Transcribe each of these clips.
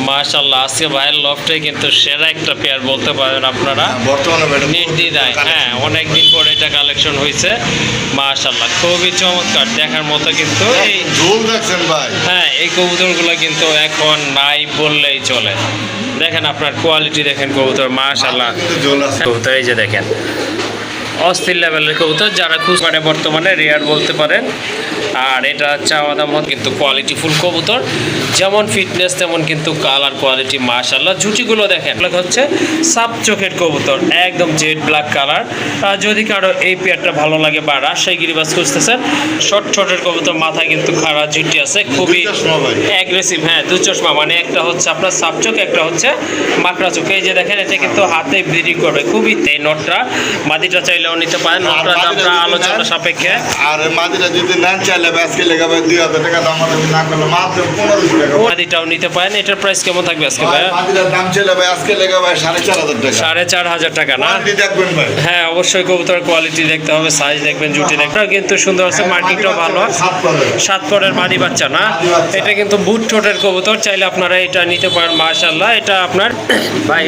মাশাআল্লাহ, আজকে ভাইয়ের লফটে কিন্তু সেরা একটা পেয়ার বলতে পারেন আপনারা। বর্তমানে নির্দ্বিধায়, হ্যাঁ, অনেকদিন পরে এটা কালেকশন হয়েছে। মাশাআল্লাহ, খুবই চমৎকার, দেখার মতো কিন্তু এই ঝোল দেখছেন ভাই। হ্যাঁ, এই কবুতরগুলো কিন্তু এখন নাই বললেই চলে। দেখেন আপনার কোয়ালিটি দেখেন কবুতর, মাশাআল্লাহ। কবুতর এই যে দেখেন, অস্থির লেভেলের কবুতর, যারা খুঁজ করে বর্তমানে রেয়ার বলতে পারেন। আর এটা চাওয়া দাম কিন্তু কোয়ালিটিফুল কবুতর, যেমন ফিটনেস তেমন কিন্তু কালার কোয়ালিটি মাশাআল্লাহ। ঝুটিগুলো দেখেন, হচ্ছে সাপ চোখের কবুতর, একদম জেড ব্ল্যাক কালার। যদি কারো এই পেয়ারটা ভালো লাগে বা রাজশাহী গিরিবাজ খুঁজতেছেন, শর্ট শর্টের কবুতর, মাথায় কিন্তু খাড়া ঝুটি আছে, খুবই অ্যাগ্রেসিভ। হ্যাঁ, দু চশমা, মানে একটা হচ্ছে আপনার সাপ চোখ, একটা হচ্ছে মাকড়া চোখ। এই যে দেখেন, এটা কিন্তু হাতে ব্রিডিং করবে খুবই। এই নটটা মাদিটা চাইলেও নিতে পারেন, নটটার দামটা আলোচনা সাপেক্ষে। আর মাদিটা যদি নেন চাইলে আজকে লেগে ভাই 2000 টাকা দাম না করলে মাত্র 1500 টাকা। মাদিটাও নিতে পারেন। এটার প্রাইস কেমন থাকবে আজকে ভাই? মাদিটার দাম চাইলে ভাই আজকে লেগে ভাই 4500 টাকা। 4500 টাকা না? দেখবেন ভাই। হ্যাঁ, অবশ্যই কবুতর কোয়ালিটি দেখতে হবে, সাইজ দেখবেন, জুটি দেখবেন, কিন্তু সুন্দর আছে, মাটিটাও ভালো। 7 পরের মাদি বাচ্চা না? এটা কিন্তু বুট ঠোঁটের কবুতর, চাইলে আপনারা এটা নিতে পারেন। মাশাআল্লাহ, এটা আপনার ভাই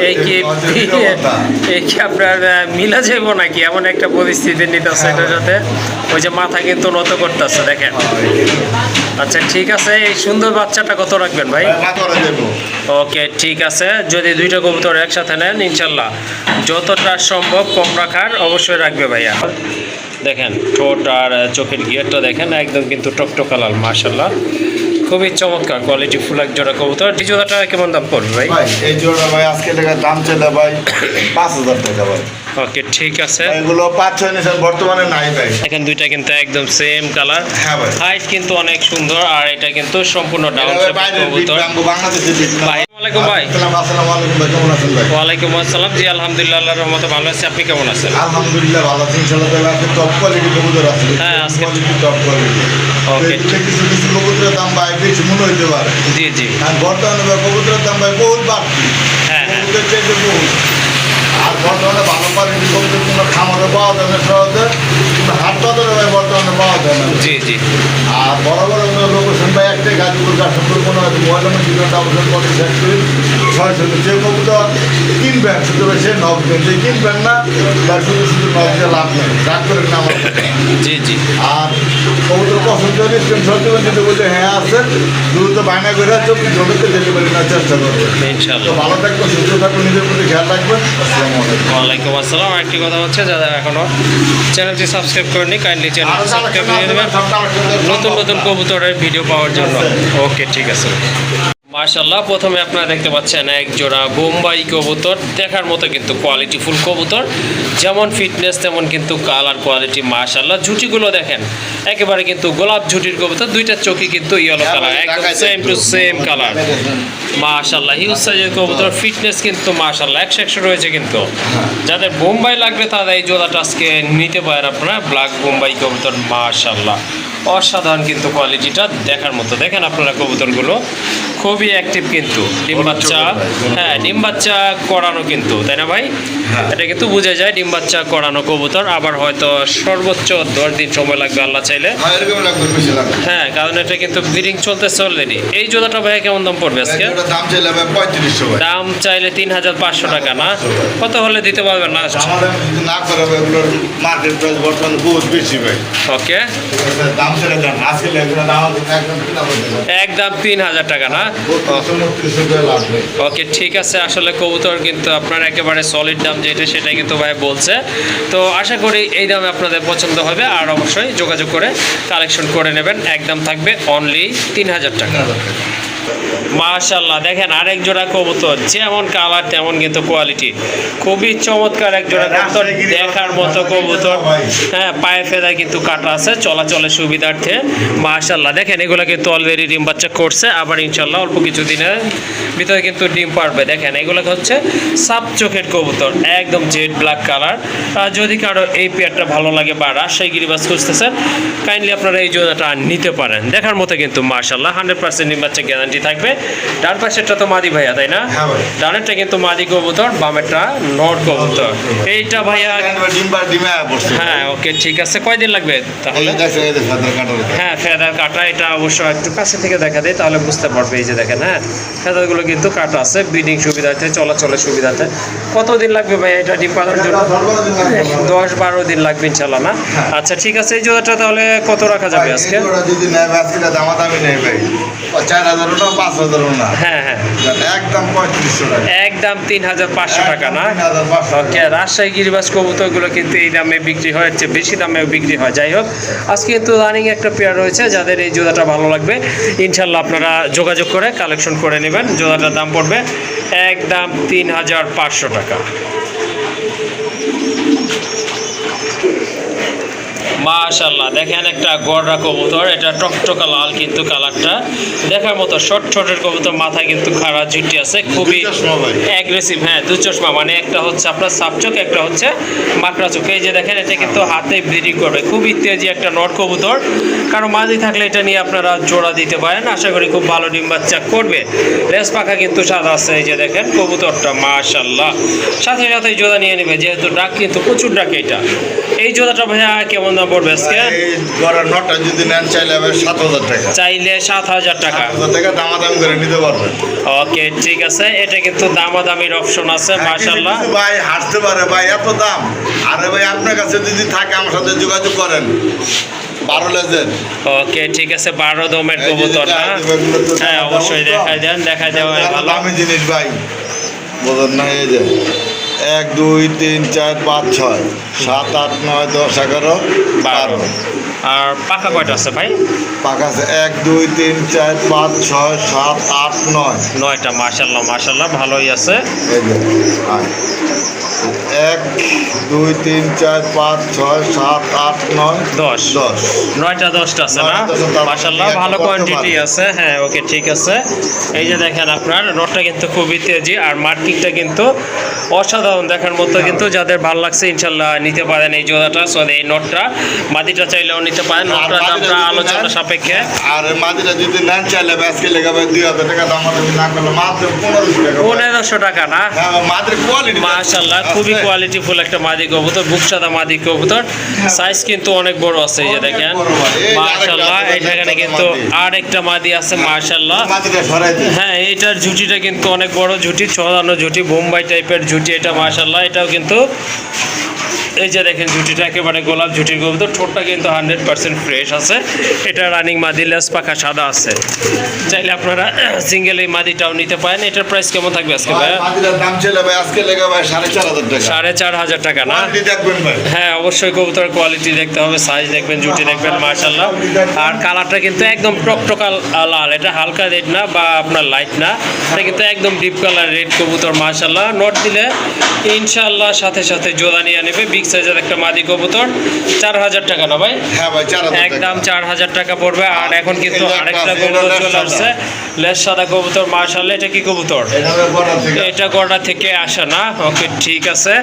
এই কি আপনার মিলা যাইব নাকি এমন একটা পরিস্থিতি নিতেছে এটার সাথে। ওই যে মাথা কিন্তু নত করতেছে দেখেন। আচ্ছা ঠিক আছে, এই সুন্দর বাচ্চাটা কত রাখবেন ভাই? ওকে ঠিক আছে, যদি দুইটা কবুতর একসাথে নেন ইনশাল্লাহ যতটা সম্ভব কম রাখার অবশ্যই রাখবে ভাইয়া। দেখেন ঠোঁট আর চোখের গিয়ারটা দেখেন, একদম কিন্তু টকটকা লাল মাশাআল্লাহ, খুবই চমৎকার কোয়ালিটি ফুল এক জোড়া কবুতর। এই জোড়াটা কেমন দাম পড়বে ভাই? এই জোড়া ভাই আজকে দাম চাইলে ভাই 5000 টাকা ভাই। ওকে ঠিক আছে, এগুলো 5-6 নিছেন বর্তমানে নাই ভাই। এখন দুইটা কিন্তু একদম সেম কালার। হ্যাঁ ভাই, হাইট কিন্তু অনেক সুন্দর, আর এটা কিন্তু সম্পূর্ণ ডাউন শেপ কবুতর। বাংলাদেশে ভাই আসসালামু আলাইকুম ভাই। আসসালামু আলাইকুম ভাই, কেমন আছেন ভাই? ওয়ালাইকুম আসসালাম, জি আলহামদুলিল্লাহ আল্লাহর রহমতে ভালো আছি, আপনি কেমন আছেন? আলহামদুলিল্লাহ ভালো আছি ইনশাআল্লাহ। তাহলে আজকে টপ কোয়ালিটি কবুতর আছে। হ্যাঁ, আজকে টপ কোয়ালিটি। ওকে, কিছু কিছু কবুতরের দাম ভাই বেশি মনে হইতে পারে। জি জি। আর বর্তমানে ভাই কবুতরের দাম ভাই বহুত বাড়তি। হ্যাঁ হ্যাঁ, কবুতর চাইতে বহুত। আর বর্তমানে ভালো কোয়ালিটি কবুতর কোনো খামারে পাওয়া যায় না সহজে, কিন্তু হাট বাজারে ভাই বর্তমানে পাওয়া যায় না। জি জি। আর বড় বড় লোকেশন ভাই একটাই, গাজীপুর 400 কোনো ময়লামের জীবনটা অবসর করে শেষ করি 600। যে কবুতর কিনবেন শুধু সে নকবেন, যে কিনবেন না তার শুধু শুধু নকবে লাভ নেই, রাগ করেন না আমার। জি জি। আর কবুতর পছন্দ হলে স্ক্রিনশট দেবেন, যদি বলতে হ্যাঁ আছে দ্রুত বায়না করে 24 ঘন্টাতে ডেলিভারি নেওয়ার চেষ্টা করবেন। ইনশাআল্লাহ। তো ভালো থাকবেন, সুস্থ থাকবেন, নিজের প্রতি খেয়াল রাখবেন। আসসালামু আলাইকুম। ওয়ালাইকুম আসসালাম। আরেকটি কথা হচ্ছে, যারা এখনো চ্যানেলটি সাবস্ক্রাইব করেনি কাইন্ডলি চ্যানেলটি সাবস্ক্রাইব করে দেবেন নতুন নতুন কবুতরের ভিডিও পাওয়ার জন্য। ওকে ঠিক আছে। মাশাআল্লাহ, প্রথমে আপনারা দেখতে পাচ্ছেন এক জোড়া বোম্বাই কবুতর, দেখার মতো কিন্তু কোয়ালিটি ফুল কবুতর, যেমন ফিটনেস তেমন কিন্তু কালার কোয়ালিটি মাশাআল্লাহ। ঝুটিগুলো দেখেন, একেবারে কিন্তু গোলাপ ঝুটির কবুতর, দুইটা চোখই কিন্তু ইয়েলো কালার, একদম সেম টু সেম কালার মাশাআল্লাহ। হিউজ সাইজের কবুতর, ফিটনেস কিন্তু মাশাআল্লাহ 100 রয়েছে। কিন্তু যাদের বোম্বাই লাগবে তারা এই জোড়াটা আজকে নিতে পারেন আপনারা, ব্ল্যাক বোম্বাই কবুতর মাশাআল্লাহ, অসাধারণ কিন্তু কোয়ালিটিটা দেখার মতো। দেখেন আপনারা কবুতরগুলো খুবই অ্যাক্টিভ কিন্তু, ডিম বাচ্চা, হ্যাঁ ডিম বাচ্চা করানো কিন্তু, তাই না ভাই? এটা কিন্তু বোঝা যায় ডিম বাচ্চা করানো কবুতর। আবার হয়তো সর্বোচ্চ 10 দিন সময় লাগবে আল্লাহ চাইলে। হ্যাঁ, কারণ এটা কিন্তু ব্রিডিং চলতেছে অলরেডি। এই জোড়াটা ভাই কেমন দাম পড়বে আজকে? দাম চাইলে ভাই 3500। দাম চাইলে 3500 টাকা না? কত হলে দিতে পারবেন লাস্ট? না করে মার্কেট প্রাইস বর্তমানে বহুত বেশি ভাই। ওকে, দাম ছেড়ে দেন আজকে একদম 3000 টাকা না? ওকে ঠিক আছে। আসলে কবুতর কিন্তু আপনার একেবারে সলিড দাম যেটা সেটাই কিন্তু ভাই বলছে। তো আশা করি এই দামে আপনাদের পছন্দ হবে, আর অবশ্যই যোগাযোগ করে কালেকশন করে নেবেন। একদম থাকবে অনলি 3000 টাকা। মাশাআল্লাহ, দেখেন আরেক জোড়া কবুতর, যেমন কালার তেমন কিন্তু কোয়ালিটি, খুবই চমৎকার এক জোড়া কবুতর, দেখার মতো কবুতর। হ্যাঁ, পায়ে ফেদায় কিন্তু কাটা আছে চলাচলের সুবিধার্থে মাশাআল্লাহ। দেখেন এগুলো কিন্তু অলরেডি ডিম বাচ্চা করছে, আবার ইনশাআল্লাহ অল্প কিছু দিনের ভিতরে কিন্তু ডিম পারবে। দেখেন এগুলো হচ্ছে সাপ চোখের কবুতর, একদম জেড ব্ল্যাক কালার। যদি কারো এই পেয়ারটা ভালো লাগে বা রাজশাহী গিরিবাজ খুঁজতেছেন, কাইন্ডলি আপনারা এই জোড়াটা নিতে পারেন। দেখার মতো কিন্তু মাশাআল্লাহ 100% ডিম বাচ্চা গ্যারান্টি থাকবে। ডান পাশেরটা তো মাদি ভাইয়া, তাই না? হ্যাঁ ভাই। ডানেরটা কিন্তু মাদি কবুতর, বামেরটা নর কবুতর। এইটা ভাইয়া, ডিমে বসছে। হ্যাঁ ওকে ঠিক আছে। কয়দিন লাগবে তাহলে? হ্যাঁ ফেদার কাটা, এটা অবশ্য একটু কাছে থেকে দেখা দেয় তাহলে বুঝতে পারবে। এই যে দেখেন, হ্যাঁ ফেদারগুলো কিন্তু কাটা আছে, ব্রিডিং সুবিধাতে, চলাচলের সুবিধাতে। কতদিন লাগবে ভাই এটা ডিম পাড়ার জন্য? 10-12 দিন লাগবে ইনশাল্লাহ, না? আচ্ছা ঠিক আছে। এই জোড়াটা তাহলে কত রাখা যাবে আজকে? যদি নেয় আজকে দামাদামি নেই ভাই, 4000 না 5000 না, হ্যাঁ হ্যাঁ একদম 3500 টাকা, একদম 3500 টাকা, না? 3500 ওকে, রাজশাহী গিরিবাজ কবুতরগুলো কিন্তু এই দামে বিক্রি হয়, হচ্ছে বেশি দামেও বিক্রি হয়। যাই হোক, আজকে কিন্তু রানিং একটা পেয়ার রয়েছে, যাদের এই জোড়াটা ভালো লাগবে ইনশাল্লাহ আপনারা যোগাযোগ করে কালেকশন করে নেবেন। জোড়াটার দাম পড়বে একদম 3500 টাকা। মাশাআল্লাহ, দেখেন একটা গড়রা কবুতর, এটা টকটকা লাল কিন্তু কালারটা দেখার মতো। শর্ট শর্টের কবুতর, মাথায় কিন্তু খাড়া ঝুটি আছে, খুবই অ্যাগ্রেসিভ। হ্যাঁ, দু চশমা, মানে একটা হচ্ছে আপনার সাপচোক, একটা হচ্ছে মাকড়া চোখ। এই যে দেখেন, এটা কিন্তু হাতে ব্রিডিং করবে, খুবই তেজি একটা নর কবুতর। কারণ মাঝি থাকলে এটা নিয়ে আপনারা জোড়া দিতে পারেন, আশা করি খুব ভালো ডিম বাচ্চা করবে। লেজ পাখা কিন্তু সাদা আছে। এই যে দেখেন কবুতরটা, মাশাআল্লাহ, সাথে সাথে জোড়া নিয়ে নেবে, যেহেতু ডাক কিন্তু প্রচুর ডাক। এটা এই জোড়াটা ভাইয়া কেমন দাম পড়বে আজকে? এই গড়ার নটা যদি নেন চাইলে হবে 7000 টাকা, চাইলে 7000 টাকা। 7000 টাকা দামাদামি করে নিতে পারবেন। ওকে ঠিক আছে, এটা কিন্তু দামাদামির অপশন আছে। মাশাআল্লাহ কিছু ভাই হাসতে পারে, ভাই এত দাম, আরে ভাই আপনার কাছে যদি থাকে আমার সাথে যোগাযোগ করেন। 12 লেজের, ওকে ঠিক আছে, 12 দমের কবুতর, না? হ্যাঁ অবশ্যই দেখাই দেন, দেখাই দেওয়া ভালো। দামি জিনিস ভাই, বোঝেন না? এই যে 1 2 3 4 5 6 7 8 9 10 11 12। আর পাখা কয়টা আছে ভাই? পাকা আছে 1 2 3 4 5 6 7 8 9। 9টা। মাশাআল্লাহ মাশাআল্লাহ, ভালোই আছে। এই যে 1 2 3 4 5 6 7 8 9 10 10। 9টা 10টা আছে, না? 9টা 10টা, মাশাআল্লাহ, একটা ভালো করতে কোয়ান্টিটি পারে। আছে। হ্যাঁ ওকে ঠিক আছে। এই যে দেখেন, আপনার নটটা কিন্তু খুবই তেজি, আর মার্কিংটা কিন্তু অসাধারণ দেখার মতো। কিন্তু যাদের ভালো লাগছে ইনশাল্লাহ নিতে পারেন এই জোড়াটা। সরি, এই নটটা, মাদিটা চাইলেও নিতে পারেন। নটটার দামটা আলোচনা সাপেক্ষে। আর মাদিরা যদি নেন চাইলে আজকে লেগাবে 2000 টাকা, দাম না করলে মাত্র 1500 টাকা। 1500 টাকা, না? হ্যাঁ, মাদির কোয়ালিটি মাশাআল্লাহ, খুবই কোয়ালিটিফুল একটা মাদি কবুতর, বুকসাদা মাদি কবুতর। সাইজ কিন্তু অনেক বড় আছে। এই যে দেখেন, মাশাআল্লাহ, এখানে কিন্তু আর একটা মাদি আছে। মাশাআল্লাহ, মাদিটা সরাই দিন। হ্যাঁ এইটার ঝুটিটা কিন্তু অনেক বড় ঝুটি, ছড়ানো ঝুটি, বোম্বাই টাইপের ঝুটি এটা। মাশাআল্লাহ, এটাও কিন্তু এই যে দেখেন ঝুটিটা একেবারে গোলাপ ঝুটির কবুতর। ঠোঁটটা কিন্তু 100% ফ্রেশ আছে। এটা রানিং মাদি, লেজ পাখা সাদা আছে। চাইলে আপনারা সিঙ্গেল এই মাদিটাও নিতে পারেন। এটার প্রাইস কেমন থাকবে আজকে ভাই? মাদিরার দাম ছিল ভাই আজকে লেগাবে 4500 টাকা। 4500 টাকা, না? কোয়ালিটি দেখবেন ভাই। হ্যাঁ অবশ্যই, কবুতর কোয়ালিটি দেখতে হবে, সাইজ দেখবেন, জুটি দেখবেন। মাশাআল্লাহ, আর কালারটা কিন্তু একদম টকটকা লাল, এটা হালকা রেড না বা আপনার লাইট না, এটা কিন্তু একদম ডিপ কালার রেড কবুতর। মাশাআল্লাহ, নট দিলে ইনশাআল্লাহ সাথে সাথে জোড়া নিয়ে নেবে। বিগ সাইজের একটা মাদি কবুতর, 4000 টাকা, না ভাই? হ্যাঁ ভাই, 4000 টাকা। একদম 4000 টাকা পড়বে। আর এখন কিন্তু আরেকটা কবুতর চলে আসছে, লেজ সাদা কবুতর। মাশাআল্লাহ, এটা কি কবুতর? এটা হবে বর্ডার থেকে। এটা গড়া থেকে আসা, না? ওকে ঠিক আছে।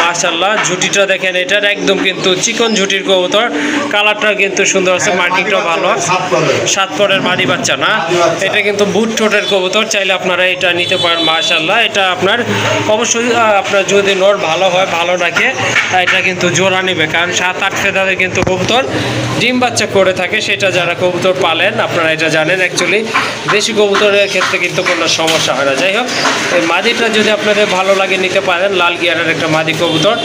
মাশাআল্লাহ, ঝুটিটা দেখেন, এটার একদম কিন্তু চিকন ঝুটির কবুতর। কালারটা কিন্তু সুন্দর আছে, মার্কিংটাও ভালো। 7 পরের মাদি বাচ্চা, না? এটা কিন্তু বুট ঠোঁটের কবুতর, চাইলে আপনারা এটা নিতে পারেন। মাশাআল্লাহ, এটা আপনার অবশ্যই আপনার যদি নর ভালো হয়, ভালো রাখে, এটা কিন্তু জোড়া নেবে। কারণ 7-8 ফেদারে কিন্তু কবুতর ডিম বাচ্চা করে থাকে, সেটা যারা কবুতর পালেন আপনারা এটা জানেন। অ্যাকচুয়ালি দেশি কবুতরের ক্ষেত্রে কিন্তু কোনো সমস্যা হয় না। যাই হোক, এই মাদিটা যদি আপনাদের ভালো লাগে নিতে পারেন, লাল গিয়ারের একটা মাদি কবুতর।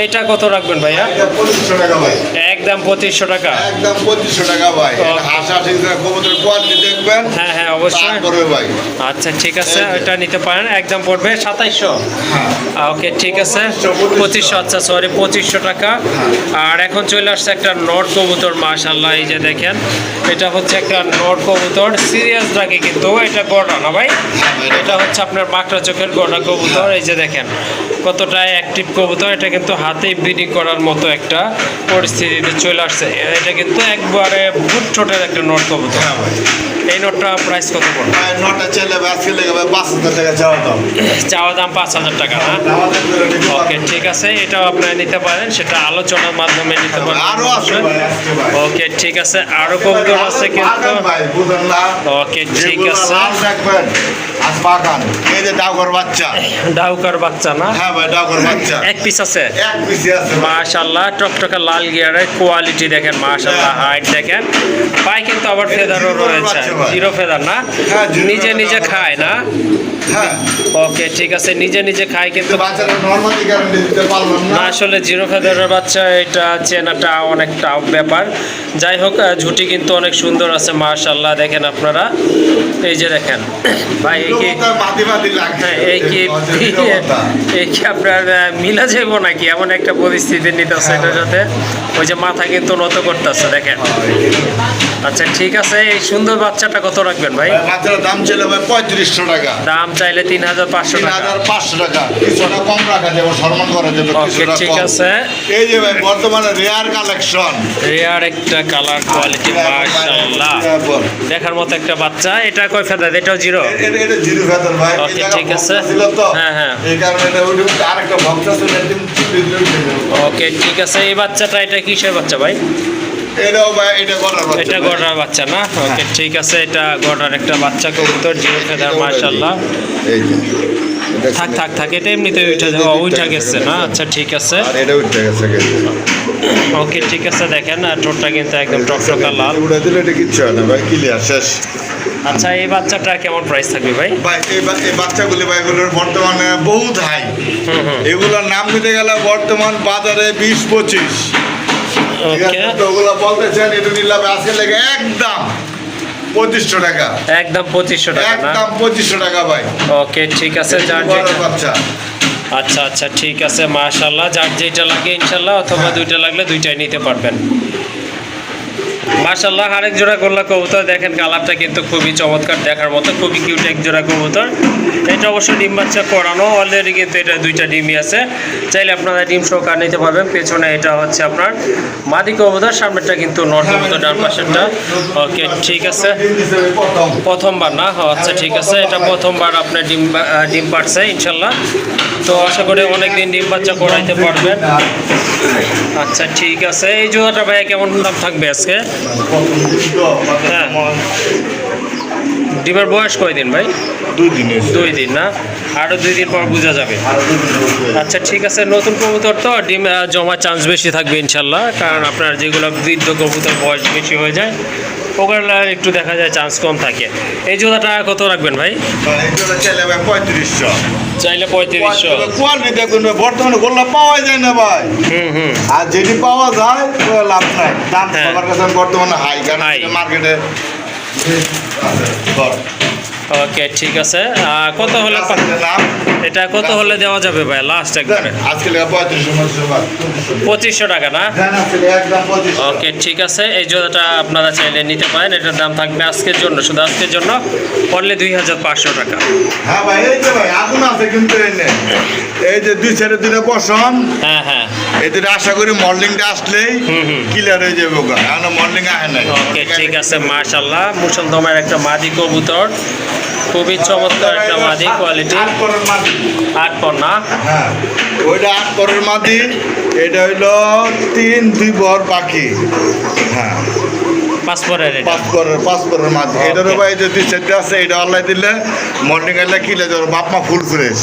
এটা কত রাখবেন ভাইয়া? এটা 2500 টাকা ভাই। একদম 2500 টাকা। একদম 2500 টাকা ভাই। হাসা ঠিক কবুতরের কোয়ালিটি দেখবেন। হ্যাঁ হ্যাঁ অবশ্যই। করবে ভাই। আচ্ছা ঠিক আছে, এটা নিতে পারেন। একদম পড়বে 2700। হ্যাঁ। ওকে ঠিক আছে, 2500। আচ্ছা সরি, 2500 টাকা। আর এখন চলে আসছে একটা নর কবুতর। মাশাআল্লাহ, এই যে দেখেন, এটা হচ্ছে একটা নর কবুতর, সিরিয়াস ডাকে কিন্তু। এটা গড়া, না ভাই? এটা হচ্ছে আপনার মাকড়া চোখের গড়া কবুতর। এই যে দেখেন কতটা অ্যাক্টিভ কবুতর। এটা কিন্তু হাতেই ব্রিডিং করার মতো একটা পরিস্থিতিতে চলে আসছে। এটা কিন্তু একবারে বুট ছোটের একটা নট কবুতর। হ্যাঁ ভাই, এই নটটা প্রাইস কত পড়বে? ভাই নটা ছেলে আজকে লেগে 5,000 টাকা চাওয়া দাম। চাওয়া দাম 5,000 টাকা না? আমাদের করে নিতে ওকে পারবেন। ঠিক আছে, এটাও আপনারা নিতে পারেন, সেটা আলোচনার মাধ্যমে নিতে পারেন। আরো আছে ভাই আজকে ভাই। ওকে ঠিক আছে, আরো কবুতর আছে কিন্তু। বাগান ভাই, বুঝেন না? ওকে ঠিক যেগুলো আছে। লাল দেখবেন, আজ বাগান। এই যে ডাউগর বাচ্চা। ডাউকার বাচ্চা না? হ্যাঁ ভাই, ডাউগর বাচ্চা। এক পিস আছে। এক পিসি আছে ভাই। মাশাআল্লাহ, টকটকা লাল গিয়ারের কোয়ালিটি দেখেন, মাশাআল্লাহ, হাইট দেখেন। পায়ে কিন্তু আবার এটা ফেদারও জিরো রয়েছে, বাচ্চা ভাই। জিরো ফেদার না? হ্যাঁ, জিরো নিজে ফেদার নিজে আমার খায় না? হ্যাঁ, ওকে ঠিক আছে, নিজে নিজে খায় কিন্তু। কিন্তু বাচ্চারা নরমালি গ্যারান্টি দিতে পারলাম না না। আসলে জিরো ফেদারের বাচ্চা এটা চেনাটা অনেক টাফ ব্যাপার। যাই হোক, ঝুটি কিন্তু অনেক সুন্দর আছে মাশাআল্লাহ, দেখেন আপনারা। এই যে দেখেন ভাই, এই কি লোকটা মাটি মাটি লাগছে। হ্যাঁ, এই কি এই কি আপনার মিলা যাইব নাকি? এমন একটা পরিস্থিতি নিতেছে এটার সাথে। ওই যে মাথা কিন্তু নত করতেছে দেখেন। আচ্ছা ঠিক আছে, এই সুন্দর বাচ্চাটা কত রাখবেন ভাই? বাচ্চারা দাম ছিল ভাই 3500 টাকা। দাম চাইলে 3,500 টাকা। 3,500 টাকা। কিছুটা কম রাখা যাবে, সম্মান করা যাবে ওকে কিছুটা ঠিক কম। আছে। এই যে ভাই বর্তমানে রেয়ার কালেকশন। রেয়ার একটা কালার কোয়ালিটি মাশাআল্লাহ, দেখার মতো একটা বাচ্চা। এটা কয় ফেদার? এটাও জিরো? এটা জিরো ফেদার ভাই। এই ওকে জায়গা ঠিক আছে। বক্স ছিল তো। হ্যাঁ, হ্যাঁ। এই কারণে এটা ওই যে আরেকটা বক্স আছে, এটা টিম ওকে ঠিক আছে। এই বাচ্চাটা এটা কিসের বাচ্চা ভাই? এটাও ভাই, এটা গড়ার বাচ্চা এটা ভাই। গড়ার বাচ্চা না? ওকে ঠিক আছে, এটা গড়ার একটা বাচ্চা কবুতর, জিরো ফেদার মাশাআল্লাহ। এই যে এটা থাক থাক থাক, এটা এমনিতে উঠা গেছে না? আচ্ছা ঠিক আছে। আর এটা উঠে গেছে। ওকে ঠিক আছে, দেখেন আর ঠোঁটটা কিন্তু একদম টকটকা লাল। উড়ে দিলে এটা কিচ্ছু হয় না ভাই, ক্লিয়ার শেষ। আচ্ছা এই বাচ্চাটা কেমন প্রাইস থাকবে ভাই? ভাই এই বাচ্চাগুলি ভাই, এগুলোর বর্তমানে বহুত হাই। এগুলোর নাম নিতে গেলে বর্তমান বাজারে 20-25। ঠিক ওকে আছে, তো ওগুলো বলতেছেন, এটা নিলাম আজকে লেগে একদম 2500 টাকা। একদম 2500 টাকা না? একদম 2500 টাকা ভাই। ওকে ঠিক আছে, যার বড় যেটা। বাচ্চা। আচ্ছা আচ্ছা ঠিক আছে মাশাআল্লাহ, যার যেটা লাগে ইনশাআল্লাহ, অথবা হ্যাঁ। দুইটা লাগলে দুইটাই নিতে পারবেন। মাশাআল্লাহ, আরেক জোড়া গোল্লা কবুতর দেখেন, কালারটা কিন্তু খুবই চমৎকার, দেখার মতো, খুবই কিউট এক জোড়া কবুতর। এটা অবশ্য ডিম বাচ্চা করানো অলরেডি, কিন্তু এটা দুইটা ডিমই আছে, চাইলে আপনারা ডিম সহকার নিতে পারবেন। পেছনে এটা হচ্ছে আপনার মাদি কবুতর, সামনেরটা কিন্তু নর কবুতর, ডান পাশেরটা। ওকে ঠিক আছে, ডিম দিছে ভাই প্রথম। প্রথমবার না? আচ্ছা ঠিক আছে, এটা প্রথমবার আপনার ডিম পারছে ইনশাল্লাহ। তো আশা করি অনেকদিন ডিম বাচ্চা করাইতে পারবেন। আচ্ছা ঠিক আছে, এই জোড়াটা ভাইয়া কেমন দাম থাকবে আজকে? হ্যাঁ। ডিমের বয়স কয়দিন ভাই? 2 দিন। 2 দিন না? আরও 2 দিন পর বোঝা যাবে। আচ্ছা ঠিক আছে, নতুন কবুতর তো ডিম জমার চান্স বেশি থাকবে ইনশাল্লাহ, কারণ আপনার যেগুলো বৃদ্ধ কবুতর বয়স বেশি হয়ে যায় ওগুলো একটু দেখা যায় চান্স কম থাকে। এই জোড়াটা কত রাখবেন ভাই? এটা চাইলে ভাই 3500। চাইলে 3500। কোয়ালিটি দেখুন, বর্তমানে গোল্লা পাওয়া যায় না ভাই। হুম। আর যেটি পাওয়া যায় তো লাভ নাই, দাম হ্যাঁ। সবার কাছে বর্তমানে হাই, কারণ High। মার্কেটে ওকে ঠিক আছে, কত হলে এটা কত হলে দেওয়া যাবে ভাই লাস্ট একবারে? আজকে 2500 টাকা না? একদম 2500। ওকে ঠিক আছে, এই জোড়াটা আপনারা চাইলে নিতে পারেন। এটার দাম থাকবে আজকের জন্য, শুধু আজকের জন্য পড়লে 2500 টাকা। হ্যাঁ ভাই, এই যে ভাই আগুন আছে কিন্তু এই যে 2 সাইডে 2টা বসন। হ্যাঁ এদের আশা করি মর্নিংটা আসলেই ক্লিয়ার হয়ে যাবে ওখানে, এখন মর্নিং আসে নাই। ওকে ঠিক আছে মাশাআল্লাহ, মুসলদমের একটা মাদি কবুতর, খুবই চমৎকার একটা মাদি কোয়ালিটি। 8 পরের মাদি। 8 পর না? হ্যাঁ, ওইটা 8 পরের মাদি, এটা হইলো 3-2 বর পাখি। হ্যাঁ, 5 পরের এটা? 5 পরের মাদি। এটারও ভাই যে 2 সেট আছে, এটা আল্লাহ দিলে মর্নিং এলে কিলে যাবে, বাপ মা ফুল ফ্রেশ।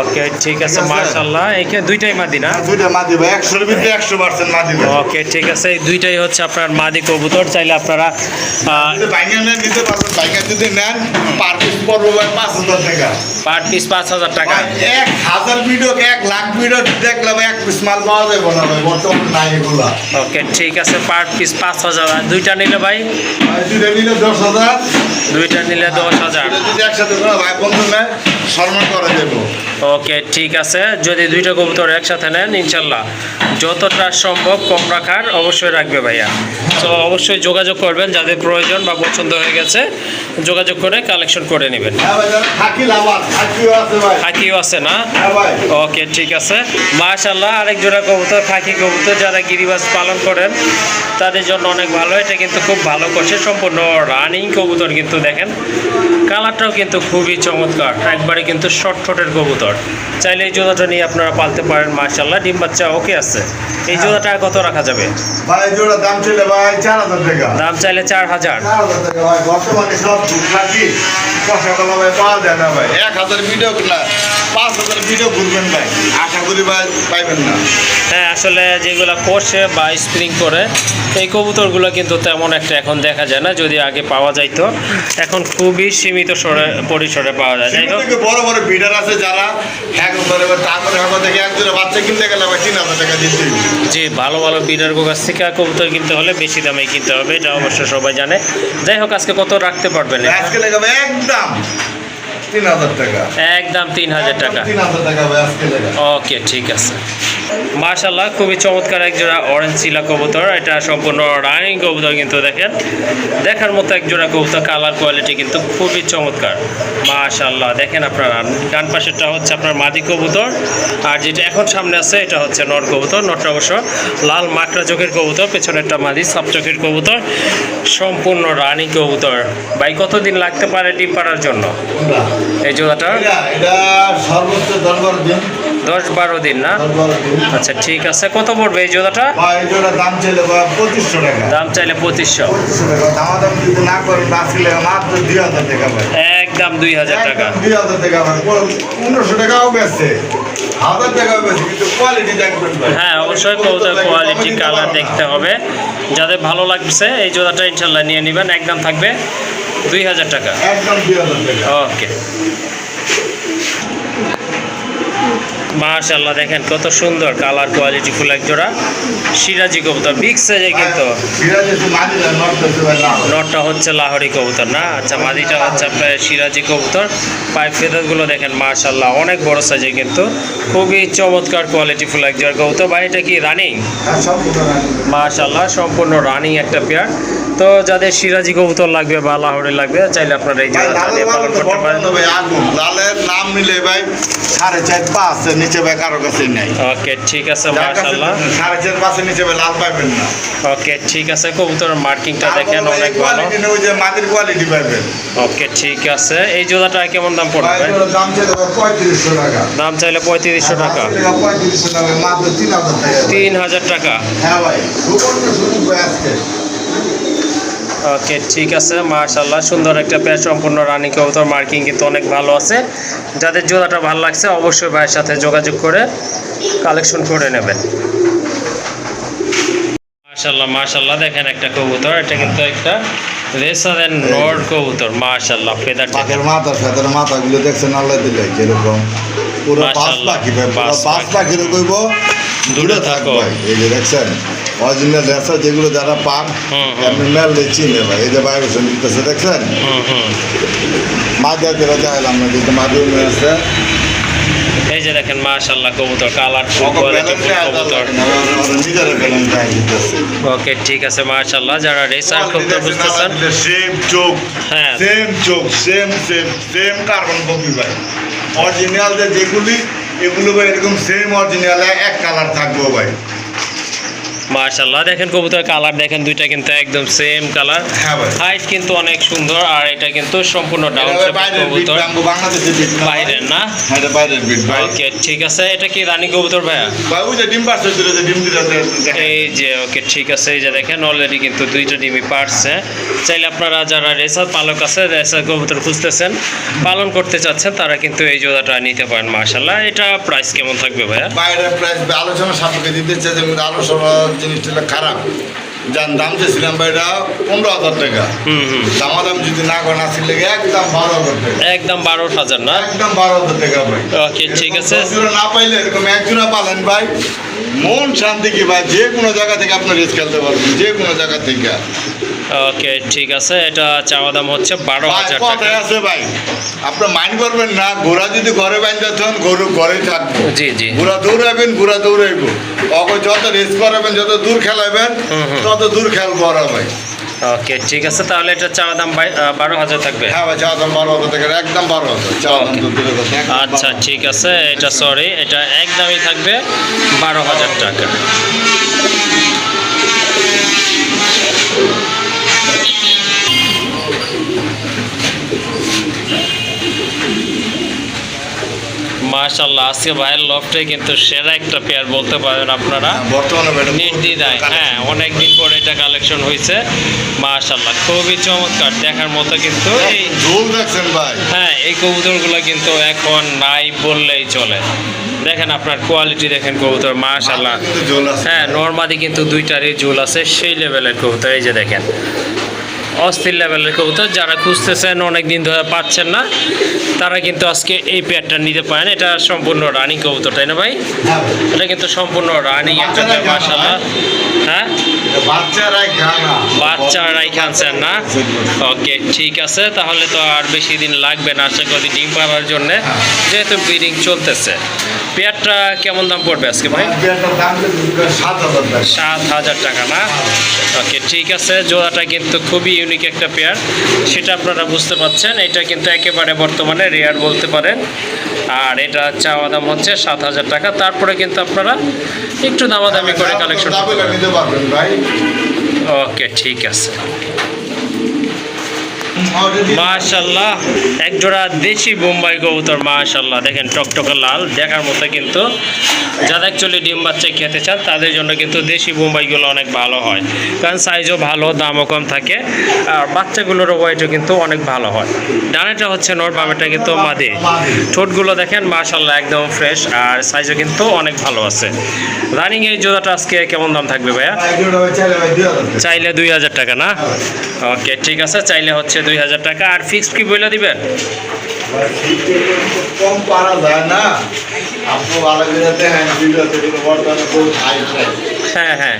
ওকে ঠিক আছে মাশাআল্লাহ, এখানে দুইটাই মাদি না? 2টা মাদি ভাই, 100-এর ভিতরে 100% মাদি ভাই। ওকে ঠিক আছে, এই দুইটাই হচ্ছে আপনার মাদি কবুতর। চাইলে আপনারা যদি বাইঙ্গা নেন নিতে পারবেন, বাইঙ্গা যদি নেন পার পিস পড়বে ভাই 5000 টাকা। পার পিস 5000 টাকা? ভাই 1000 ভিডিও 1 লাখ ভিডিও দেখলে ভাই 1 পিস মাল পাওয়া যাবে না ভাই, বর্তমানে নাই এগুলা। ওকে ঠিক আছে, পার পিস 5000। আর দুইটা নিলে ভাই? ভাই 2টা নিলে 10000। দুইটা নিলে 10000। এটা যদি একসাথে কোনো ভাই বন্ধু নেয় সম্মান করা যাবে। ওকে ঠিক আছে, যদি দুইটা কবুতর একসাথে নেন ইনশাল্লাহ যতটা সম্ভব কম রাখার অবশ্যই রাখবে ভাইয়া। তো অবশ্যই যোগাযোগ করবেন, যাদের প্রয়োজন বা পছন্দ হয়ে গেছে যোগাযোগ করে কালেকশন করে নেবেন। হ্যাঁ ভাই, যারা থাকি লাভার, থাকিও আছে ভাই। খাকিও আছে না? হ্যাঁ ভাই। ওকে, ঠিক আছে। মাশাআল্লাহ, আরেক জোড়া কবুতর, খাকি কবুতর, যারা গিরিবাজ পালন করেন তাদের জন্য অনেক ভালো। এটা কিন্তু খুব ভালো করছে, সম্পূর্ণ রানিং কবুতর কিন্তু দেখেন, কালারটাও কিন্তু খুবই চমৎকার, একবারে কিন্তু শর্ট ঠোঁটের কবুতর। চাইলে এই জোড়াটা নিয়ে আপনারা পালতে পারেন। মাশাআল্লাহ, ডিম বাচ্চা ওকে আছে। এই জোড়াটা কত রাখা যাবে? ভাই জোড়া দাম ছিল ভাই 4000 টাকা। দাম চাইলে 4000। 4000 টাকা ভাই। বর্তমানে সব থাকি পয়সা কলা ভাই পাওয়া যায় না ভাই। 1000 ভিডিও না, 5000 ভিডিও ঘুরবেন ভাই, আশা করি ভাই পাইবেন না। হ্যাঁ, আসলে যেগুলো কষে বা স্প্রিং করে এই কবুতরগুলো কিন্তু তেমন একটা এখন দেখা যায় না, যদি আগে পাওয়া যাইতো। এখন খুবই সীমিত পরিসরে পাওয়া যায়। যাই হোক, থেকে বড় বড় বিডার আছে যারা একবারে তারপরে হবে থেকে একজোড়া বাচ্চা কিনতে গেলে ভাই 3000 টাকা দিতে হবে। যে ভালো ভালো বিডার কাছ থেকে কবুতর কিনতে হলে বেশি দামে কিনতে হবে, এটা অবশ্য সবাই জানে। যাই হোক, আজকে কত রাখতে পারবেন? আজকে লাগাবে একদম 3000 টাকা। একদম 3000 টাকা। 3000 টাকা ভাই আজকে লাগাবে। ওকে, ঠিক আছে। মাশাআল্লাহ, খুবই চমৎকার এক জোড়া অরেঞ্জ চিলা কবুতর। এটা সম্পূর্ণ রানিং কবুতর কিন্তু দেখেন, দেখার মতো এক জোড়া কবুতর। কালার কোয়ালিটি কিন্তু খুবই চমৎকার। মাশাআল্লাহ, দেখেন আপনারা, ডান পাশেরটা হচ্ছে আপনার মাদি কবুতর, আর যেটা এখন সামনে আছে এটা হচ্ছে নর কবুতর। নরটা অবশ্য লাল মাকড়া চোখের কবুতর, পেছনেরটা মাদি সাপ চোখের কবুতর, সম্পূর্ণ রানিং কবুতর। ভাই, কতদিন লাগতে পারে ডিম পাড়ার জন্য এই জোড়াটা? এটা সর্বোচ্চ 10-12 দিন। 10-12 দিন না? 10-12 দিন। আচ্ছা, ঠিক আছে। কত পড়বে এই জোড়াটা? ভাই এই জোড়া দাম চাইলে ভাই 2500 টাকা। দাম চাইলে 2500। 2500 টাকা। দামাদাম যদি না করেন আজকে লাগাবে মাত্র 2000 টাকা ভাই। একদম 2000 টাকা। 2000 টাকা ভাই। 1500 টাকাও বেচছে, 1000 টাকাও বেচছে, কিন্তু কোয়ালিটি দেখবেন ভাই। হ্যাঁ, অবশ্যই কবুতর কোয়ালিটি, কালার দেখতে হবে। যাদের ভালো লাগছে এই জোড়াটা ইনশাল্লাহ নিয়ে নেবেন। একদম থাকবে 2000 টাকা। একদম 2000 টাকা। ওকে। মাশাআল্লাহ, দেখেন কত সুন্দর কালার কোয়ালিটি ফুল এক জোড়া সিরাজি কবুতর, বিগ সাইজে কিন্তু। সিরাজে তো মাদিরা নট করতে ভাই না। নটটা হচ্ছে লাহোরি কবুতর না? আচ্ছা, মাদিটা হচ্ছে আপনার সিরাজি কবুতর। পাইপ ফেদারগুলো দেখেন, মাশাআল্লাহ অনেক বড় সাইজে কিন্তু, খুবই চমৎকার কোয়ালিটি ফুল এক জোড়া কবুতর। ভাই, এটা কি রানিং? হ্যাঁ, সম্পূর্ণ রানিং। মাশাআল্লাহ, সম্পূর্ণ রানিং একটা পেয়ার। তো যাদের সিরাজি কবুতর লাগবে বা লাহোরি লাগবে, চাইলে আপনারা এই ভাই জোড়াটা দিয়ে পালন করতে পারেন। ভাই আগুন লালের নাম নিলে ভাই 4.5-5 এর নিচে ভাই কারো কাছে নাই। ওকে, ঠিক আছে। মাশাআল্লাহ, 4.5-5 এর নিচে ভাই লাল পাইবেন না। ওকে, ঠিক আছে। কবুতরের মার্কিংটা দেখেন অনেক ভালো। কোয়ালিটি ওই যে মাটির কোয়ালিটি পাইবেন। ওকে, ঠিক আছে। এই জোড়াটা কেমন দাম পড়বে? ভাই এটার দাম চাইলে ভাই 3500 টাকা। দাম চাইলে 3500 টাকা। 3500 টাকা মাত্র 3000 টাকা। 3000 টাকা। হ্যাঁ ভাই, সুবর্ণ সুযোগ ভাই আজকে। ওকে, ঠিক আছে। মাশাআল্লাহ, সুন্দর একটা পেয়ার, সম্পূর্ণ রানিং কবুতর, মার্কিং কিন্তু অনেক ভালো আছে। যাদের জোড়াটা ভালো লাগছে অবশ্যই ভাইয়ের সাথে যোগাযোগ করে কালেকশন করে নেবেন। মাশাআল্লাহ, মাশাআল্লাহ, দেখেন একটা কবুতর, এটা কিন্তু একটা রেসারের নর কবুতর। মাশাআল্লাহ, ফেদার পাখির মাথাগুলো দেখছেন আল্লাহ দিলে কিরকম, পুরো পাঁচ মাশাআল্লাহ, পাখি ভাই, পুরো পাঁচ পাঁচ পাখির কইব দূরে থাকো। ভাই। এই যে দেখছেন অরিজিনাল রেসার যেগুলো যারা পান আপনি মেললে চিনে ভাই। এই যে ভাইব্রেশন দিতেছে দেখছেন, মাঝে যেটা চাইলাম না, কিন্তু মাঝে আছে। এই যে দেখেন, মাশাআল্লাহ, কবুতর কালার কোয়ালিটি কবুতর। নিজেরা ব্যালেন্স দেয় দিতেছে। ওকে, ঠিক আছে। মাশাআল্লাহ, যারা রেসার কবুতর বুঝতেছেন, সেম চোখ, হ্যাঁ, সেম চোখ, সেম কার্বন কপি ভাই। অরিজিনাল যেগুলি এগুলো ভাই এরকম সেম অরিজিনাল এক কালার থাকবো ভাই। মাশাআল্লাহ, দেখেন কবুতর কালার দেখেন, দুইটা কিন্তু একদম সেম কালার। হ্যাঁ ভাই। হাইট কিন্তু অনেক সুন্দর, আর এটা কিন্তু সম্পূর্ণ ডাউন এটা শেপ বাইরের বিট, কবুতর। বাংলাদেশের বিট না। বাইরের না? হ্যাঁ, এটা বাইরের বিট ভাই। ওকে, ঠিক আছে। এটা কি রানী কবুতর ভাইয়া? ভাই ওই যে ডিম পারছে যে ডিম দিতে এই যে, ওকে, ঠিক আছে। এই যে দেখেন, অলরেডি কিন্তু দুইটা ডিমই পারছে। চাইলে আপনারা যারা রেসার পালক আছে, রেসার কবুতর খুঁজতেছেন, পালন করতে চাচ্ছেন, তারা কিন্তু এই জোড়াটা নিতে পারেন। মাশাআল্লাহ, এটা প্রাইস কেমন থাকবে ভাইয়া? বাইরের প্রাইস আলোচনা সাপেক্ষে দিতে চাই, যে আলোচনা জিনিসটা খারাপ। যার দাম চেয়েছিলাম ভাই এটা 15000 টাকা। দামাদাম যদি না করেন আসলে একদম 12000 টাকা। একদম 12000 না? একদম 12000 টাকা ভাই। ওকে, ঠিক আছে। না পাইলে এরকম একজনা পালেন ভাই, মন শান্তি কি ভাই, যে কোনো জায়গা থেকে আপনার রেস খেলতে পারবেন, যে কোনো জায়গা থেকে। ওকে ঠিক আছে, এটা চাওয়া দাম হচ্ছে 12,000 টাকা। কথায় আছে ভাই, আপনি মাইন্ড করবেন না, ঘোড়া যদি ঘরে বাঁধতে হন গরু ঘরেই থাকবে। জি জি। ঘোড়া দৌড়াবেন, ঘোড়া দৌড়াইব। ওকে যত রেস করাবেন, যত দূর খেলাবেন, তত দূর খেলবো ওরা ভাই। ওকে ঠিক আছে, তাহলে এটা চাওয়া দাম 12,000 থাকবে। হ্যাঁ ভাই, চাওয়া দাম 12,000 টাকা, একদম 12,000। চাওয়া দাম তো দূরের কথা, একদম আচ্ছা 12,000। ঠিক আছে, এটা সরি, এটা একদমই থাকবে 12,000 টাকা। মাশাআল্লাহ, আজকে ভাইয়ের লফটে কিন্তু সেরা একটা পেয়ার বলতে পারেন আপনারা। বর্তমানে ম্যাডাম নির্দ্বিধায়, হ্যাঁ অনেক দিন পরে এটা কালেকশন হয়েছে। মাশাআল্লাহ, খুবই চমৎকার, দেখার মতো কিন্তু এই ঝোল দেখছেন ভাই। হ্যাঁ এই কবুতরগুলো কিন্তু এখন নাই বললেই চলে। দেখেন আপনার কোয়ালিটি দেখেন কবুতর, মাশাআল্লাহ। কিন্তু ঝোল আছে। হ্যাঁ নর্মালি কিন্তু দুইটারই ঝুল আছে, সেই লেভেলের কবুতর। এই যে দেখেন অস্থির লেভেলের কবুতর, যারা খুঁজতেছেন অনেক দিন ধরে পাচ্ছেন না, তারা কিন্তু আজকে এই পেয়ারটা নিতে পারেন। এটা সম্পূর্ণ রানিং কবুতর, তাই না ভাই? হ্যাঁ ভাই। এটা কিন্তু সম্পূর্ণ রানিং একটা পেয়ার, মাশাআল্লাহ। হ্যাঁ বাচ্চারাই খানা, বাচ্চারাই খাচ্ছেন না? ওকে ঠিক আছে, তাহলে তো আর বেশি দিন লাগবে না আশা করি ডিম পাড়ার জন্যে, যেহেতু ব্রিডিং চলতেছে। পেয়ারটা কেমন দাম পড়বে আজকে ভাই? পেয়ারটার দাম তো 7,000 টাকা। 7,000 টাকা না? ওকে ঠিক আছে, জোড়াটা কিন্তু খুবই ইউনিক একটা পেয়ার, সেটা আপনারা বুঝতে পারছেন। এটা কিন্তু একেবারে বর্তমানে রেয়ার বলতে পারেন। আর এটা চাওয়া দাম হচ্ছে 7,000 টাকা। তারপরে কিন্তু আপনারা একটু দামাদামি করে কালেকশন করতে পারেন। নিতে পারবেন ভাই। ওকে ঠিক আছে। মাশাআল্লাহ, এক জোড়া দেশি বোম্বাই কবুতর, মাশাআল্লাহ দেখেন টকটকে লাল, দেখার মতো কিন্তু। যারা অ্যাকচুয়ালি ডিম বাচ্চা খেতে চান তাদের জন্য কিন্তু দেশি বোম্বাইগুলো অনেক ভালো হয়, কারণ সাইজও ভালো, দামও কম থাকে, আর বাচ্চাগুলোর ওয়েটও কিন্তু অনেক ভালো হয়। ডানেটা হচ্ছে নর, বামেটা কিন্তু মাদি। ঠোঁটগুলো দেখেন মাশাআল্লাহ একদম ফ্রেশ, আর সাইজও কিন্তু অনেক ভালো আছে। রানিং এই জোড়াটা আজকে কেমন দাম থাকবে ভাইয়া? চাইলে 2,000 টাকা না? ওকে ঠিক আছে, চাইলে হচ্ছে 2,000 টাকা। আর ফিক্সড কি বলে দিবেন? কম পারা যায় না, আপনি ভালো করে দেখেন ভিডিওতে, কিন্তু বর্তমানে খুব হাই প্রাইস। হ্যাঁ হ্যাঁ,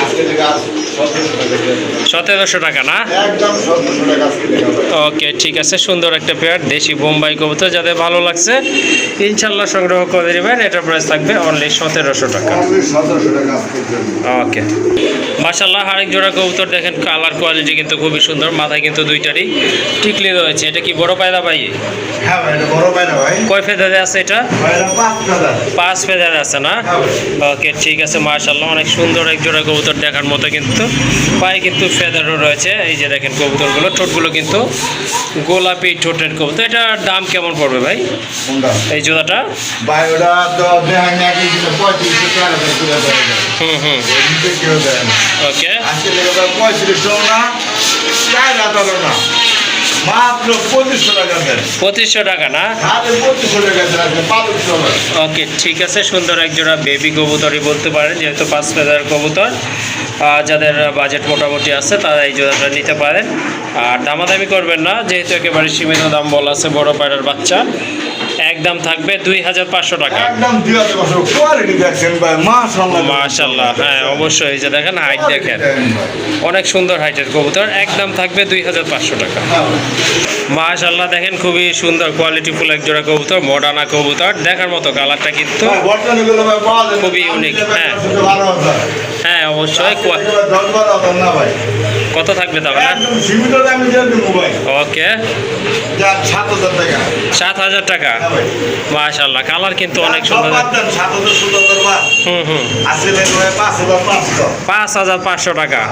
আজকে থেকে 1700 টাকা না? একদম 1700 টাকা আজকে থেকে। ওকে ঠিক আছে, সুন্দর একটা পেয়ার দেশি বোম্বাই কবুতর, যাদের ভালো লাগছে ইনশাল্লাহ সংগ্রহ করে দেবেন। এটার প্রাইস থাকবে অনলি 1700 টাকা। Only 1700 টাকা আজকের জন্য। ওকে মাশাআল্লাহ, আরেক জোড়া কবুতর দেখেন, কালার কোয়ালিটি কিন্তু খুবই সুন্দর, মাথায় কিন্তু দুইটারই টিকলি রয়েছে। এটা কি বড় পায়রা ভাই? হ্যাঁ ভাই, এটা বড় পায়রা ভাই। কয় ফেদারে আছে এটা? ভাই এটা 5,000। 5 ফেদারে আছে না? হ্যাঁ ভাই। ওকে ঠিক আছে, মাশাআল্লাহ অনেক সুন্দর এক জোড়া কবুতর, দেখার মতো কিন্তু। পায়ে কিন্তু ফেদারও রয়েছে। এই যে দেখেন কবুতরগুলো, ঠোঁটগুলো কিন্তু গোলাপি ঠোঁটের কবুতর। এটার দাম কেমন পড়বে ভাই কোনটা? এই জোড়াটা? ভাই ওটা তো দেখেন না, কি 35 টাকা করে দেয়। হুম এদিকে কেউ দেয় না। ওকে আজকে থেকে 3500 না, 4,000 না, মাত্র 2500 টাকা দেন। 2500 টাকা না? 2500 টাকা দেন, আজকে 500 টাকা। ওকে ঠিক আছে, সুন্দর এক জোড়া বেবি কবুতরই বলতে পারেন, যেহেতু 5 ফেদার কবুতর। যাদের বাজেট মোটামুটি আছে তারা এই জোড়াটা নিতে পারেন। আর দামাদামি করবেন না, যেহেতু একেবারে সীমিত দাম বলা আছে বড় পায়রার বাচ্চা। একদম থাকবে 2,500 টাকা। একদম 2,500। কোয়ালিটি দেখছেন ভাই, মাশাআল্লাহ। মাশাআল্লাহ, হ্যাঁ অবশ্যই। এই যে দেখেন হাইট দেখেন, অনেক সুন্দর হাইটের কবুতর। একদম থাকবে 2,500 টাকা। মাশাআল্লাহ দেখেন খুবই সুন্দর কোয়ালিটিফুল এক জোড়া কবুতর, মডার্না কবুতর, দেখার মতো। কালারটা কিন্তু খুবই ইউনিক। হ্যাঁ হ্যাঁ অবশ্যই। কত থাকবে তাহলে? ওকে 7,000 টাকা। মাশাআল্লাহ, কালার কিন্তু অনেক সুন্দর। হুম 5,500 টাকা।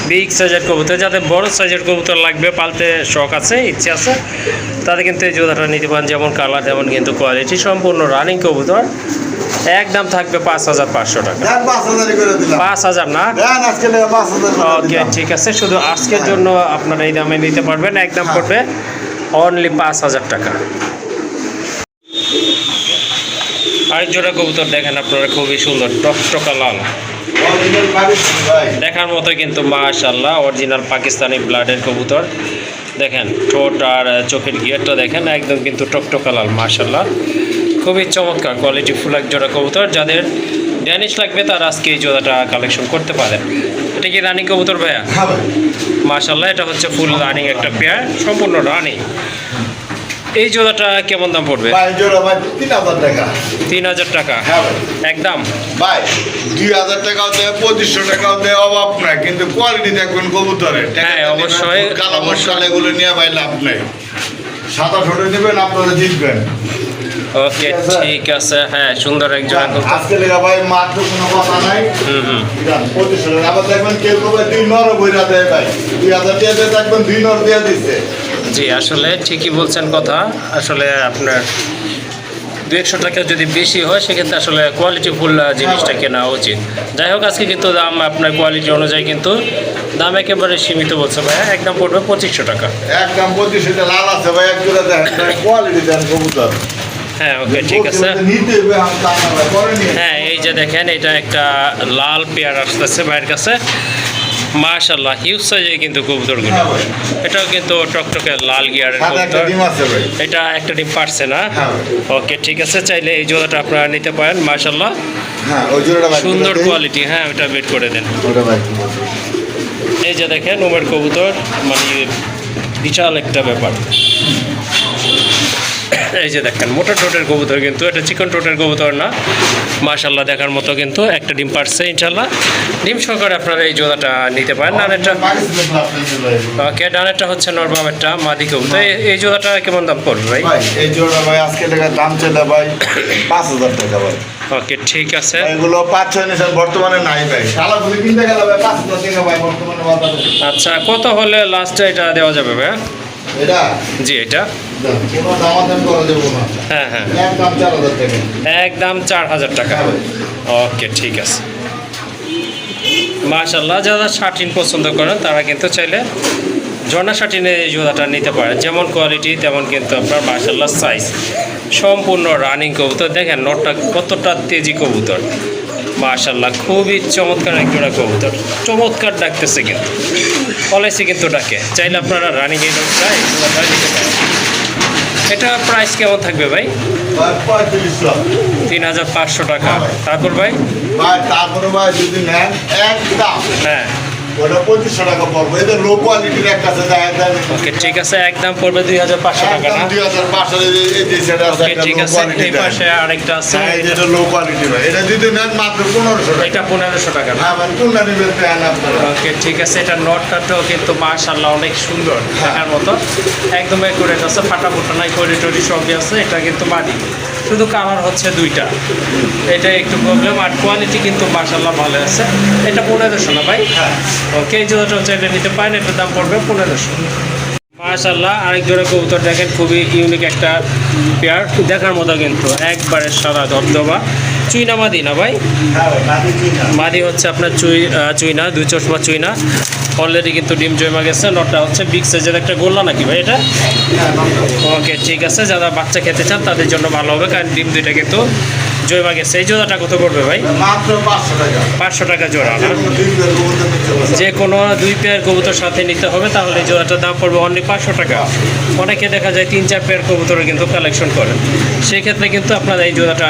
বিগ সাইজের কবুতর, যাদের বড় সাইজের কবুতর লাগবে, পালতে শখ আছে, ইচ্ছে আছে, তাদের কিন্তু এই জোড়াটা নিতে পারেন। যেমন কালার তেমন কিন্তু কোয়ালিটি, সম্পূর্ণ রানিং কবুতর। একদম থাকবে 5,500 টাকা। 5,000 না? ওকে ঠিক আছে, শুধু আজকের জন্য আপনারা এই দামে নিতে পারবেন। একদম পড়বে অনলি 5,000 টাকা। আরেক জোড়া কবুতর দেখেন আপনারা, খুবই সুন্দর, টকটকা লাল, দেখার মতো কিন্তু মাশাআল্লাহ অরিজিনাল পাকিস্তানি ব্লাডের কবুতর। দেখেন ঠোঁট আর চোখের গিয়ারটা দেখেন, একদম কিন্তু টকটকা লাল, মাশাআল্লাহ খুবই চমৎকার কোয়ালিটি ফুল এক জোড়া কবুতর। যাদের ড্যানিশ লাগবে তারা আজকে এই জোড়াটা কালেকশন করতে পারেন। এটা কি রানী কবুতর ভাইয়া? মাশাআল্লাহ, এটা হচ্ছে ফুল রানিং একটা পেয়ার, সম্পূর্ণ রানিং। এই জোড়াটা কেমন দাম পড়বে? ভাই জোড়া ভাই 3000 টাকা। 3000 টাকা হ্যাঁ ভাই। একদম। ভাই 2000 টাকাও দেয়, 2500 টাকাও দেয়, অভাব নাই, কিন্তু কোয়ালিটি দেখবেন কবুতরের। হ্যাঁ, অবশ্যই, কালো অবশ্যই। মশলা এগুলো নিয়ে ভাই লাভ নেই। সাদা ঠোঁটে নেবেন, আপনারা জিতবেন। ওকে, ঠিক আছে। হ্যাঁ, সুন্দর এক জোড়া কবুতর। আজকে লেখা ভাই মাত্র কোনো কথা নাই। 2500 টাকা। আবার দেখবেন কেউ কেউ ভাই 2 নর বইরা দেয় ভাই, 2000 দিয়ে দেয়, দেখবেন 2 নর দিয়ে দিচ্ছে। জি, আসলে ঠিকই বলছেন কথা। আসলে আপনার 200 টাকা যদি বেশি হয় সেক্ষেত্রে আসলে কোয়ালিটিফুল জিনিসটা কেনা উচিত। যাই হোক, আজকে কিন্তু দাম আপনার কোয়ালিটি অনুযায়ী কিন্তু দাম একেবারে সীমিত বলছে ভাই। একদম পড়বে 2500 টাকা। একদম 2500 লাল আছে ভাই, এক জোড়া দেন, কোয়ালিটি দেন কবুতর। হ্যাঁ, ওকে, ঠিক আছে। নিতে হবে আমি তা না ভাই, পরে নিয়ে। হ্যাঁ, এই যে দেখেন, এটা একটা লাল পেয়ার আসতেছে ভাইয়ের কাছে। মাশাআল্লাহ, হিউজ সাইজে কিন্তু কবুতরগুলো। হ্যাঁ ভাই। এটাও কিন্তু টকটকে লাল গিয়ারের সাদা একটা কবুতর। ডিম আছে ভাই। এটা একটা ডিম পারছে না? হ্যাঁ। ওকে, ঠিক আছে। চাইলে এই জোড়াটা আপনারা নিতে পারেন। মাশাআল্লাহ, হ্যাঁ, ওই জোড়াটা ভাই। সুন্দর কোয়ালিটি। হ্যাঁ, ওটা বেট করে দেন। ওটা ভাই। এই যে দেখেন, উমের কবুতর, মানে বিশাল একটা ব্যাপার। এই যে দেখেন, মোটা টোটের কবুতর, কিন্তু এটা চিকন টোটের কবুতর না। মাশাআল্লাহ, দেখার মতো কিন্তু একটা ডিম পারছে ইনশাআল্লাহ। ডিম সহকারে আপনারা এই জোড়াটা নিতে পারেন। ডানেরটা, ওকে, ডানেরটা হচ্ছে নরমামেরটা মাদি কবুতর। এই জোড়াটা কেমন দাম পড়বে ভাই? ভাই এই জোড়া ভাই আজকে টাকা দাম চলে ভাই 5000 টাকা ভাই। ওকে, ঠিক আছে। এগুলো 5-6 নিশান বর্তমানে নাই ভাই। শালা বলে কিনতে গেলে ভাই 5000 টাকা ভাই বর্তমানে বাজারে। আচ্ছা, কত হলে লাস্টে এটা দেওয়া যাবে ভাই? এটা জি, এটা কোনো দামাদাম করা যাবে না। হ্যাঁ, হ্যাঁ, একদম 4000 টাকা। একদম 4000 টাকা। হ্যাঁ ভাই। ওকে, ঠিক আছে। মাশাআল্লাহ, যারা শার্টিন পছন্দ করেন তারা কিন্তু চাইলে ঝর্ণা শার্টিনের এই জোড়াটা নিতে পারেন। যেমন কোয়ালিটি তেমন কিন্তু আপনার মাশাআল্লাহ সাইজ। সম্পূর্ণ রানিং কবুতর। দেখেন নটটা কতটা তেজি কবুতর। মাশাআল্লাহ, খুবই চমৎকার এক জোড়া কবুতর। চমৎকার ডাকতেছে কিন্তু, পলাইছে কিন্তু ডাকে। চাইলে আপনারা রানিং এই জোড়াটা নিতে পারেন। এটা প্রাইস কেমন থাকবে ভাই? ভাই 3500। 3500 টাকা। তারপর ভাই? ভাই তারপরে ভাই যদি নেন একদম হ্যাঁ, ওটা 2500 টাকা পড়বে। এটা লো কোয়ালিটির এক কাছে দেয় দেন। ওকে, ঠিক আছে। একদম পড়বে 2500 টাকা না? 2500 এই যে সেটা আছে ওকে, একটা ঠিক লো আছে। কোয়ালিটি। এই পাশে আরেকটা আছে, হ্যাঁ, এটা লো কোয়ালিটি ভাই। এটা যদি নেন মাত্র 1500 টাকা। এটা 1500 টাকা না? হ্যাঁ ভাই, কোনটা নিবেন দেন আপনারা। ওকে, ঠিক আছে। এটা নটটাও কিন্তু মাশাআল্লাহ অনেক সুন্দর দেখার মতো। একদম একুরেট আছে, ফাটা ফোটা নাই, করিডরি সবই আছে। এটা কিন্তু মাদি, শুধু কালার হচ্ছে দুইটা, এটা একটু প্রবলেম। আর কোয়ালিটি কিন্তু মাশাআল্লাহ ভালো আছে। এটা 1500 না ভাই? হ্যাঁ। ওকে, এই জোড়াটা চাইলে নিতে পারেন। এটার দাম পড়বে 1500। মাশাআল্লাহ, আরেক জোড়া কবুতর দেখেন, খুবই ইউনিক একটা পেয়ার, দেখার মতো কিন্তু একবারে সাদা ধবধবা। চুইনা মাদি না ভাই? হ্যাঁ ভাই, মাটি চিনা। মাদি হচ্ছে আপনার চুইনা, 2 চশমা চুইনা। অলরেডি কিন্তু ডিম জমা গেছে। নটটা হচ্ছে বিগ সাইজের একটা গোল্লা নাকি ভাই এটা? হ্যাঁ, নমস্কার। ওকে, ঠিক আছে। যারা বাচ্চা খেতে চান তাদের জন্য ভালো হবে, কারণ ডিম দুইটা কিন্তু জমা গেছে। এই জোড়াটা কত পড়বে ভাই? মাত্র 500 টাকা। 500 টাকা জোড়া না? কোনো দুই পেয়ার কবুতর নিতে পারবেন। যে কোনো 2 পেয়ার কবুতর সাথে নিতে হবে, তাহলে এই জোড়াটার দাম পড়বে অনলি 500 টাকা। অনেকে দেখা যায় 3-4 পেয়ার কবুতর কিন্তু কালেকশন করেন, সেক্ষেত্রে কিন্তু আপনারা এই জোড়াটা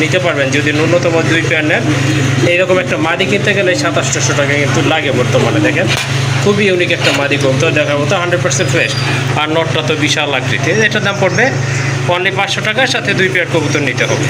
নিতে পারবেন যদি ন্যূনতম 2 পেয়ার নেন। এইরকম একটা মাদি কিনতে গেলে 2700 টাকা কিন্তু লাগে বর্তমানে। দেখেন, খুবই ইউনিক একটা মাদি কবুতর, দেখার মতো 100% ফ্রেশ। আর নটটা তো বিশাল আকৃতি। এটার দাম পড়বে অনলি 500 টাকার সাথে 2 পেয়ার কবুতর নিতে হবে।